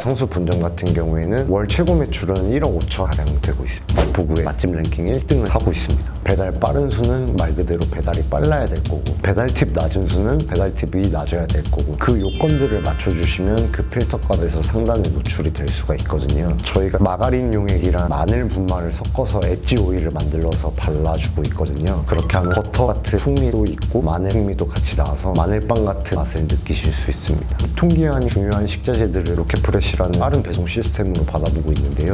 성수 본점 같은 경우에는 월 최고 매출은 1억 5천 가량 되고 있습니다. 마포구의 맛집 랭킹 1등을 하고 있습니다. 배달 빠른 수는 말 그대로 배달이 빨라야 될 거고, 배달 팁 낮은 수는 배달 팁이 낮아야 될 거고, 그 요건들을 맞춰주시면 그 필터 값에서 상단에 노출이 될 수가 있거든요. 저희가 마가린 용액이랑 마늘 분말을 섞어서 엣지 오일을 만들어서 발라주고 있거든요. 그렇게 하면 버터 같은 풍미도 있고 마늘 풍미도 같이 나와서 마늘빵 같은 맛을 느끼실 수 있습니다. 유통기한이 중요한 식자재들을 로켓프레시라는 빠른 배송 시스템으로 받아보고 있는데요.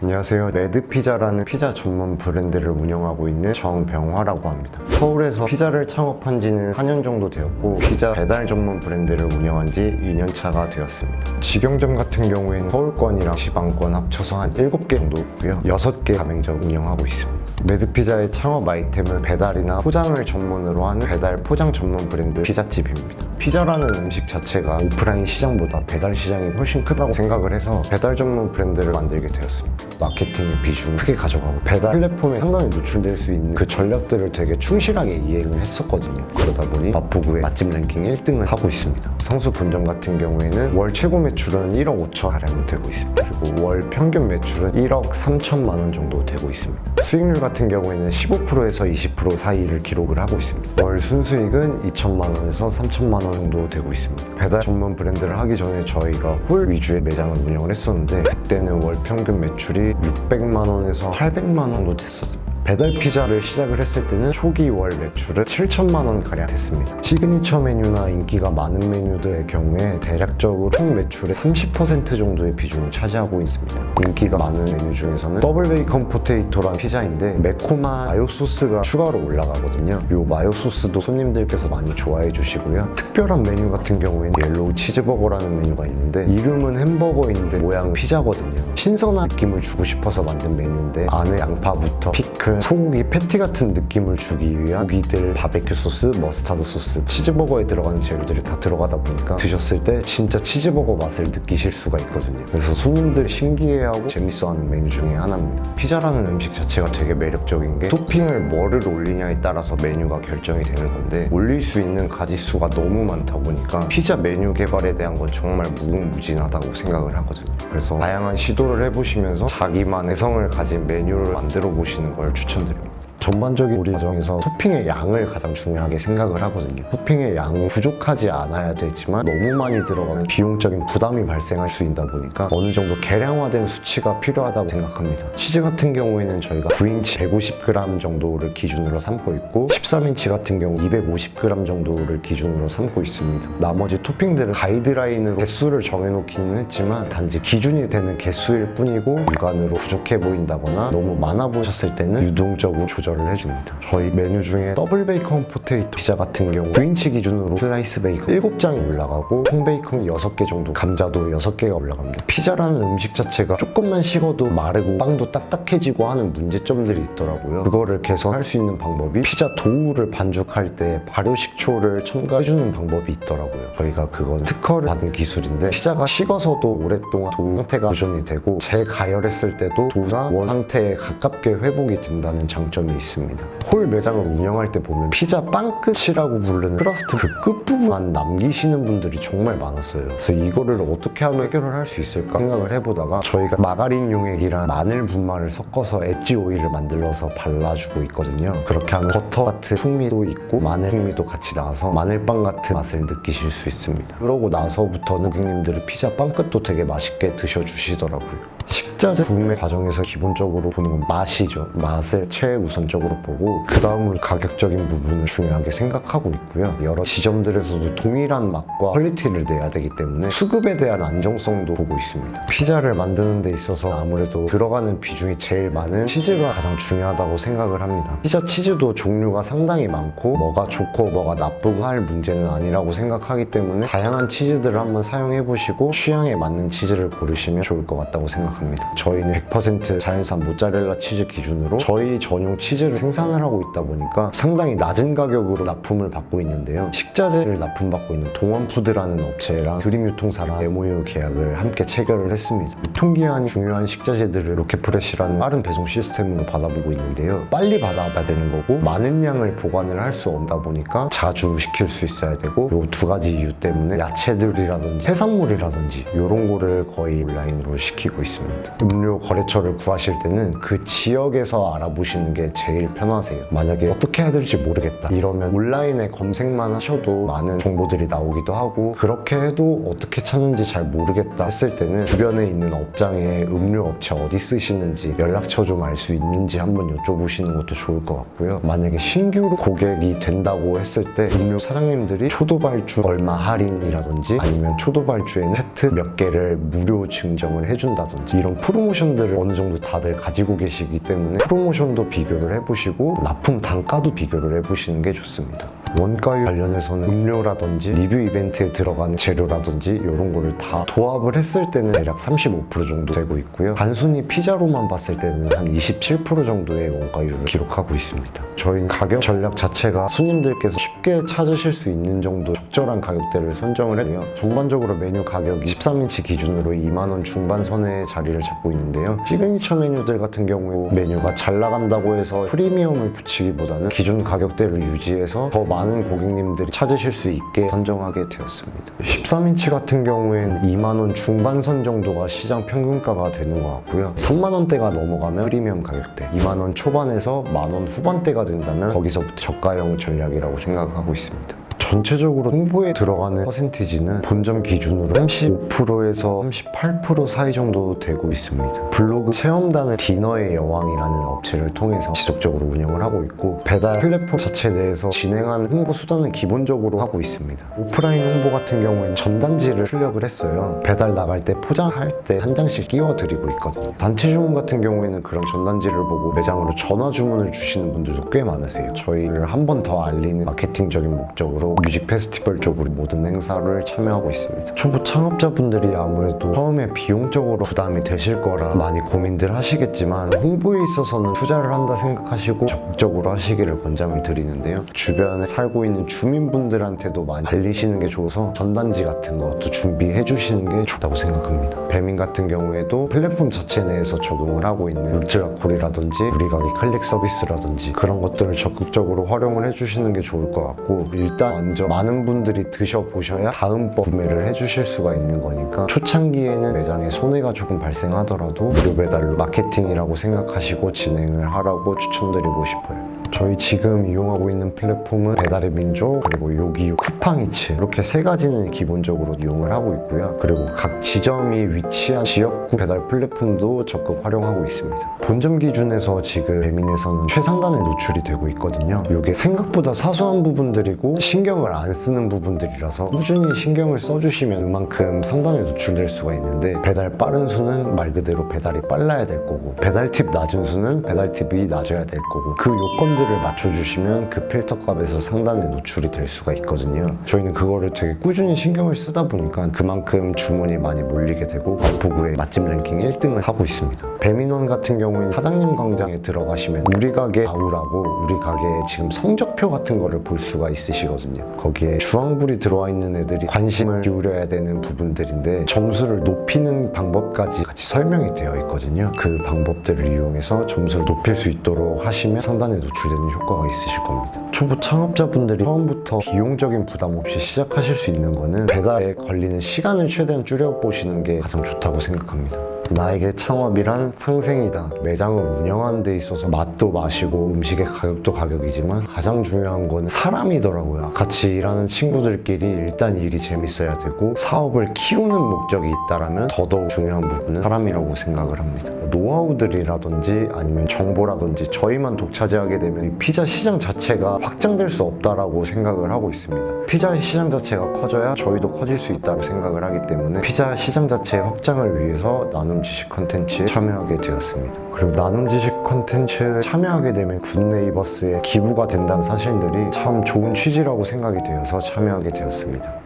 안녕하세요. 레드피자라는 피자 전문 브랜드를 운영하고 있는 정병화라고 합니다. 서울에서 피자를 창업한 지는 4년 정도 되었고, 피자 배달 전문 브랜드를 운영한 지 2년 차가 되었습니다. 직영점 같은 경우에는 서울권이랑 지방권 합쳐서 한 7개 정도 있고요. 6개 가맹점 운영하고 있습니다. 레드피자의 창업 아이템은 배달이나 포장을 전문으로 하는 배달 포장 전문 브랜드 피자집입니다. 피자라는 음식 자체가 오프라인 시장보다 배달 시장이 훨씬 크다고 생각을 해서 배달 전문 브랜드를 만들게 되었습니다. 마케팅의 비중을 크게 가져가고 배달 플랫폼에 상당히 노출될 수 있는 그 전략들을 되게 충실하게 이행을 했었거든요. 그러다 보니 마포구의 맛집 랭킹 1등을 하고 있습니다. 성수 본점 같은 경우에는 월 최고 매출은 1억 5천 가량 되고 있습니다. 그리고 월 평균 매출은 1억 3천만 원 정도 되고 있습니다. 수익률 같은 경우에는 15%에서 20% 사이를 기록을 하고 있습니다. 월 순수익은 2천만 원에서 3천만 원 정도 되고 있습니다. 배달 전문 브랜드를 하기 전에 저희가 홀 위주의 매장을 운영을 했었는데, 그때는 월 평균 매출이 600만 원에서 800만 원 정도 됐었습니다. 배달 피자를 시작을 했을 때는 초기 월 매출은 7천만 원 가량 됐습니다. 시그니처 메뉴나 인기가 많은 메뉴들의 경우에 대략적으로 총 매출의 30% 정도의 비중을 차지하고 있습니다. 인기가 많은 메뉴 중에서는 더블 베이컨 포테이토라는 피자인데 매콤한 마요 소스가 추가로 올라가거든요. 이 마요 소스도 손님들께서 많이 좋아해 주시고요. 특별한 메뉴 같은 경우에는 옐로우 치즈버거라는 메뉴가 있는데, 이름은 햄버거인데 모양은 피자거든요. 신선한 느낌을 주고 싶어서 만든 메뉴인데, 안에 양파부터 피클, 소고기 패티 같은 느낌을 주기 위한 고기들, 바베큐 소스, 머스타드 소스, 치즈버거에 들어가는 재료들이 다 들어가다 보니까 드셨을 때 진짜 치즈버거 맛을 느끼실 수가 있거든요. 그래서 손님들이 신기해하고 재밌어하는 메뉴 중에 하나입니다. 피자라는 음식 자체가 되게 매력적인 게 토핑을 뭐를 올리냐에 따라서 메뉴가 결정이 되는 건데, 올릴 수 있는 가짓수가 너무 많다 보니까 피자 메뉴 개발에 대한 건 정말 무궁무진하다고 생각을 하거든요. 그래서 다양한 시도를 해보시면서 자기만의 개성을 가진 메뉴를 만들어 보시는 걸 추천드립니다. 전반적인 요리 과정에서 토핑의 양을 가장 중요하게 생각을 하거든요. 토핑의 양이 부족하지 않아야 되지만 너무 많이 들어가면 비용적인 부담이 발생할 수 있다 보니까 어느 정도 계량화된 수치가 필요하다고 생각합니다. 치즈 같은 경우에는 저희가 9인치 150g 정도를 기준으로 삼고 있고, 13인치 같은 경우 250g 정도를 기준으로 삼고 있습니다. 나머지 토핑들은 가이드라인으로 개수를 정해놓기는 했지만 단지 기준이 되는 개수일 뿐이고, 육안으로 부족해 보인다거나 너무 많아 보셨을 때는 유동적으로 조절을 해줍니다. 저희 메뉴 중에 더블 베이컨 포테이토 피자 같은 경우 9인치 기준으로 슬라이스 베이컨 7장이 올라가고, 통 베이컨 6개 정도, 감자도 6개가 올라갑니다. 피자라는 음식 자체가 조금만 식어도 마르고 빵도 딱딱해지고 하는 문제점들이 있더라고요. 그거를 개선할 수 있는 방법이 피자 도우를 반죽할 때 발효식초를 첨가해주는 방법이 있더라고요. 저희가 그건 특허를 받은 기술인데, 피자가 식어서도 오랫동안 도우 상태가 보존이 되고, 재가열했을 때도 도우나 원 상태에 가깝게 회복이 된다는 장점이 있습니다. 홀 매장을 운영할 때 보면 피자 빵 끝이라고 부르는 크러스트 그 끝부분만 남기시는 분들이 정말 많았어요. 그래서 이거를 어떻게 하면 해결을 할 수 있을까 생각을 해보다가, 저희가 마가린 용액이랑 마늘 분말을 섞어서 엣지 오일을 만들어서 발라주고 있거든요. 그렇게 하면 버터 같은 풍미도 있고 마늘 풍미도 같이 나와서 마늘빵 같은 맛을 느끼실 수 있습니다. 그러고 나서부터는 고객님들이 피자 빵 끝도 되게 맛있게 드셔주시더라고요. 식자재 구매 과정에서 기본적으로 보는 건 맛이죠. 맛을 최우선적으로 보고, 그 다음으로 가격적인 부분을 중요하게 생각하고 있고요. 여러 지점들에서도 동일한 맛과 퀄리티를 내야 되기 때문에 수급에 대한 안정성도 보고 있습니다. 피자를 만드는 데 있어서 아무래도 들어가는 비중이 제일 많은 치즈가 가장 중요하다고 생각을 합니다. 피자 치즈도 종류가 상당히 많고, 뭐가 좋고 뭐가 나쁘고 할 문제는 아니라고 생각하기 때문에 다양한 치즈들을 한번 사용해 보시고 취향에 맞는 치즈를 고르시면 좋을 것 같다고 생각합니다. 생각합니다. 저희는 100% 자연산 모짜렐라 치즈 기준으로 저희 전용 치즈를 생산을 하고 있다 보니까 상당히 낮은 가격으로 납품을 받고 있는데요. 식자재를 납품받고 있는 동원푸드라는 업체랑 드림유통사랑 MOU 계약을 함께 체결을 했습니다. 유통기한이 중요한 식자재들을 로켓프레시라는 빠른 배송 시스템으로 받아보고 있는데요. 빨리 받아봐야 되는 거고 많은 양을 보관을 할 수 없다 보니까 자주 시킬 수 있어야 되고, 요 두 가지 이유 때문에 야채들이라든지 해산물이라든지 이런 거를 거의 온라인으로 시키고 있습니다. 음료 거래처를 구하실 때는 그 지역에서 알아보시는 게 제일 편하세요. 만약에 어떻게 해야 될지 모르겠다 이러면 온라인에 검색만 하셔도 많은 정보들이 나오기도 하고, 그렇게 해도 어떻게 찾는지 잘 모르겠다 했을 때는 주변에 있는 업장에 음료 업체 어디 쓰시는지 연락처 좀 알 수 있는지 한번 여쭤보시는 것도 좋을 것 같고요. 만약에 신규 고객이 된다고 했을 때 음료 사장님들이 초도발주 얼마 할인이라든지 아니면 초도발주에는 혜트 몇 개를 무료 증정을 해준다든지 이런 프로모션들을 어느 정도 다들 가지고 계시기 때문에 프로모션도 비교를 해보시고 납품 단가도 비교를 해보시는 게 좋습니다. 원가율 관련해서는 음료라든지 리뷰 이벤트에 들어가는 재료라든지 이런 거를 다 도합을 했을 때는 대략 35% 정도 되고 있고요. 단순히 피자로만 봤을 때는 한 27% 정도의 원가율을 기록하고 있습니다. 저희는 가격 전략 자체가 손님들께서 쉽게 찾으실 수 있는 정도 적절한 가격대를 선정을 했고요. 전반적으로 메뉴 가격이 13인치 기준으로 2만 원 중반선에 자리를 잡고 있는데요. 시그니처 메뉴들 같은 경우에 메뉴가 잘 나간다고 해서 프리미엄을 붙이기보다는 기존 가격대를 유지해서 더 많은 고객님들이 찾으실 수 있게 선정하게 되었습니다. 13인치 같은 경우에는 2만 원 중반선 정도가 시장 평균가가 되는 것 같고요. 3만 원대가 넘어가면 프리미엄 가격대, 2만 원 초반에서 만 원 후반대가 된다면 거기서부터 저가형 전략이라고 생각하고 있습니다. 전체적으로 홍보에 들어가는 퍼센티지는 본점 기준으로 35%에서 38% 사이 정도 되고 있습니다. 블로그 체험단을 디너의 여왕이라는 업체를 통해서 지속적으로 운영을 하고 있고, 배달 플랫폼 자체 내에서 진행하는 홍보 수단은 기본적으로 하고 있습니다. 오프라인 홍보 같은 경우에는 전단지를 출력을 했어요. 배달 나갈 때 포장할 때 한 장씩 끼워드리고 있거든요. 단체 주문 같은 경우에는 그런 전단지를 보고 매장으로 전화 주문을 주시는 분들도 꽤 많으세요. 저희를 한 번 더 알리는 마케팅적인 목적으로 뮤직 페스티벌 쪽으로 모든 행사를 참여하고 있습니다. 초보 창업자분들이 아무래도 처음에 비용적으로 부담이 되실 거라 많이 고민들 하시겠지만, 홍보에 있어서는 투자를 한다 생각하시고 적극적으로 하시기를 권장을 드리는데요. 주변에 살고 있는 주민분들한테도 많이 알리시는 게 좋아서 전단지 같은 것도 준비해 주시는 게 좋다고 생각합니다. 배민 같은 경우에도 플랫폼 자체 내에서 적용을 하고 있는 울트라콜이라든지 우리 가게 클릭 서비스라든지 그런 것들을 적극적으로 활용을 해주시는 게 좋을 것 같고, 일단 먼저 많은 분들이 드셔보셔야 다음번 구매를 해주실 수가 있는 거니까 초창기에는 매장에 손해가 조금 발생하더라도 무료 배달로 마케팅이라고 생각하시고 진행을 하라고 추천드리고 싶어요. 저희 지금 이용하고 있는 플랫폼은 배달의 민족, 그리고 요기요, 쿠팡이츠 이렇게 세 가지는 기본적으로 이용을 하고 있고요. 그리고 각 지점이 위치한 지역구 배달 플랫폼도 적극 활용하고 있습니다. 본점 기준에서 지금 배민에서는 최상단에 노출이 되고 있거든요. 이게 생각보다 사소한 부분들이고 신경을 안 쓰는 부분들이라서 꾸준히 신경을 써주시면 그만큼 상단에 노출될 수가 있는데, 배달 빠른 수는 말 그대로 배달이 빨라야 될 거고, 배달 팁 낮은 수는 배달 팁이 낮아야 될 거고, 그 요건들을 맞춰주시면 그 필터 값에서 상단에 노출이 될 수가 있거든요. 저희는 그거를 되게 꾸준히 신경을 쓰다 보니까 그만큼 주문이 많이 몰리게 되고 마포구의 맛집 랭킹 1등을 하고 있습니다. 배민원 같은 경우에는 사장님 광장에 들어가시면 우리 가게 아우라고 우리 가게의 지금 성적표 같은 거를 볼 수가 있으시거든요. 거기에 주황불이 들어와 있는 애들이 관심을 기울여야 되는 부분들인데 점수를 높이는 방법까지 같이 설명이 되어 있거든요. 그 방법들을 이용해서 점수를 높일 수 있도록 하시면 상단에 노출되는 효과가 있으실 겁니다. 초보 창업자분들이 처음부터 비용적인 부담 없이 시작하실 수 있는 거는 배달에 걸리는 시간을 최대한 줄여보시는 게 가장 좋다고 생각합니다. 나에게 창업이란 상생이다. 매장을 운영하는 데 있어서 맛도 맛이고 음식의 가격도 가격이지만 가장 중요한 건 사람이더라고요. 같이 일하는 친구들끼리 일단 일이 재밌어야 되고 사업을 키우는 목적이 있다면 더더욱 중요한 부분은 사람이라고 생각을 합니다. 노하우들이라든지 아니면 정보라든지 저희만 독차지하게 되면 이 피자 시장 자체가 확장될 수 없다라고 생각을 하고 있습니다. 피자 시장 자체가 커져야 저희도 커질 수 있다고 생각을 하기 때문에 피자 시장 자체의 확장을 위해서 나눔 지식 컨텐츠에 참여하게 되었습니다. 그리고 나눔 지식 컨텐츠에 참여하게 되면 굿네이버스에 기부가 된다는 사실들이 참 좋은 취지라고 생각이 되어서 참여하게 되었습니다.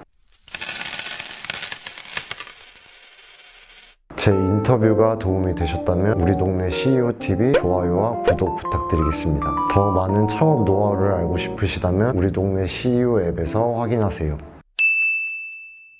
제 인터뷰가 도움이 되셨다면 우리 동네 CEOTV 좋아요와 구독 부탁드리겠습니다. 더 많은 창업 노하우를 알고 싶으시다면 우리 동네 CEO 앱에서 확인하세요.